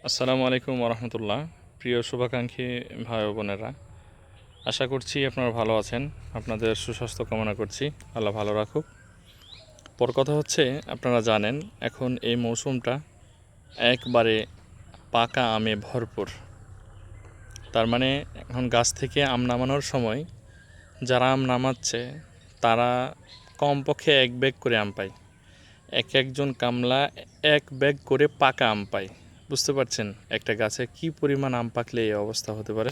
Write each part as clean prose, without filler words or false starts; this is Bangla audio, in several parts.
আসসালামু আলাইকুম ওরহমতুল্লাহ। প্রিয় শুভাকাঙ্ক্ষী ভাই ও বোনেরা, আশা করছি আপনারা ভালো আছেন। আপনাদের সুস্বাস্থ্য কামনা করছি, আল্লাহ ভালো রাখুক। পর কথা হচ্ছে, আপনারা জানেন এখন এই মৌসুমটা একবারে পাকা আমে ভরপুর। তার মানে এখন গাছ থেকে আম নামানোর সময় যারা আম নামাচ্ছে তারা কমপক্ষে এক ব্যাগ করে আম পায়। একজন কামলা এক ব্যাগ করে পাকা আম পায়। বুঝতে পারছেন একটা গাছে কি পরিমাণ আম পাকলে এই অবস্থা হতে পারে।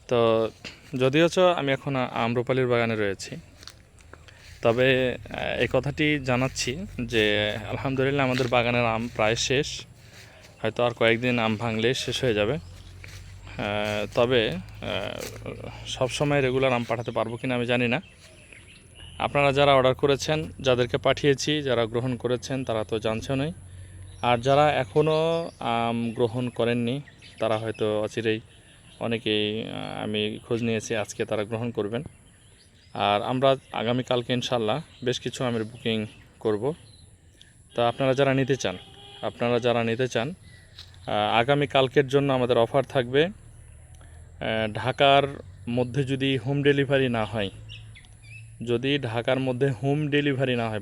তো যদিও আমি এখন আম্রপালির বাগানে রয়েছি, তবে এই কথাটি জানাচ্ছি যে আলহামদুলিল্লাহ আমাদের বাগানের আম প্রায় শেষ, হয়তো আর কয়েকদিন আম ভাঙলে শেষ হয়ে যাবে। তবে সব সময় রেগুলার আম পাঠাতে পারবো কিনা আমি জানি না। আপনারা যারা অর্ডার করেছেন, যাদেরকে পাঠিয়েছি, যারা গ্রহণ করেছেন তারা তো জানছেনই। আর যারা এখনও আম গ্রহণ করেননি তারা হয়তো অচিরেই, অনেকেই আমি খোঁজ নিয়েছি, আজকে তারা গ্রহণ করবেন। আর আমরা আগামীকালকে ইনশাল্লাহ বেশ কিছু আমের বুকিং করব। তা আপনারা যারা নিতে চান আগামীকালকের জন্য আমাদের অফার থাকবে। ঢাকার মধ্যে যদি হোম ডেলিভারি না হয়,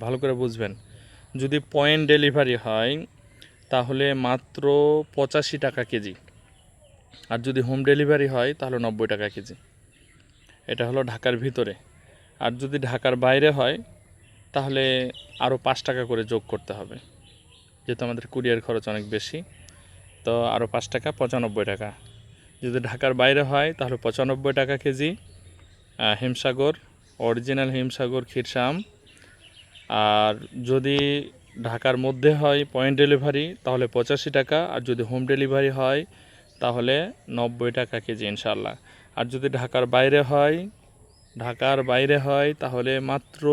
ভালো করে বুঝবেন, যদি পয়েন্ট ডেলিভারি হয় তাহলে মাত্র 85 টাকা কেজি, আর যদি হোম ডেলিভারি হয় তাহলে 90 টাকা কেজি। এটা হলো ঢাকার ভিতরে। আর যদি ঢাকার বাইরে হয় তাহলে আরও 5 টাকা করে যোগ করতে হবে, যেহেতু আমাদের কুরিয়ার খরচ অনেক বেশি। তো আরও 5 টাকা, 95 টাকা। যদি ঢাকার বাইরে হয় তাহলে 95 টাকা কেজি হিমসাগর, অরিজিনাল হিমসাগর ক্ষীরসাম। আর যদি ঢাকার মধ্যে হয় পয়েন্ট ডেলিভারি তাহলে 85 টাকা, আর যদি হোম ডেলিভারি হয় তাহলে 90 টাকা কেজি ইনশাল্লাহ। আর যদি ঢাকার বাইরে হয় তাহলে মাত্র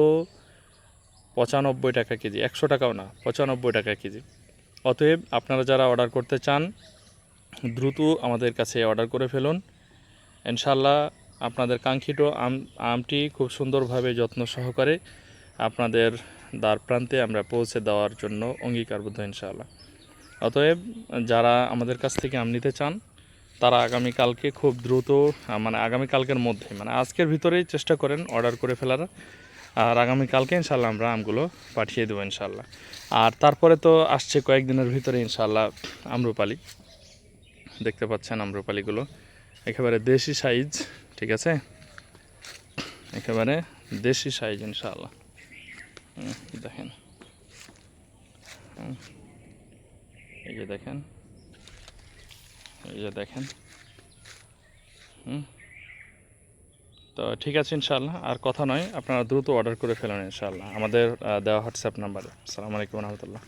95 টাকা কেজি, 100 টাকাও না, 95 টাকা কেজি। অতএব আপনারা যারা অর্ডার করতে চান দ্রুত আমাদের কাছে অর্ডার করে ফেলুন। ইনশাল্লাহ আপনাদের কাঙ্ক্ষিত আমটি খুব সুন্দরভাবে যত্ন সহকারে আপনাদের দ্বার প্রান্তে আমরা পৌঁছে দেওয়ার জন্য অঙ্গীকারবদ্ধ ইনশাআল্লাহ। অতএব যারা আমাদের কাছ থেকে আম নিতে চান তারা আগামীকালকে খুব দ্রুত, আগামীকালকের মধ্যে, আজকের ভিতরেই চেষ্টা করেন অর্ডার করে ফেলার। আর আগামীকালকে ইনশাল্লাহ আমরা আমগুলো পাঠিয়ে দেবো ইনশাল্লাহ। আর তারপরে তো আসছে কয়েকদিনের ভিতরে ইনশাল্লাহ আম্রপালি। দেখতে পাচ্ছেন আম্রপালিগুলো একেবারে দেশি সাইজ, ঠিক আছে, একেবারে দেশি সাইজ ইনশাআল্লাহ। দেখেন, এই যে দেখেন, তো ঠিক আছে ইনশাআল্লাহ, আর কথা নয়, আপনারা দ্রুত অর্ডার করে ফেলুন ইনশাআল্লাহ আমাদের দেওয়া হোয়াটসঅ্যাপ নাম্বারে। আসসালামু আলাইকুম রহমতুল্লাহ।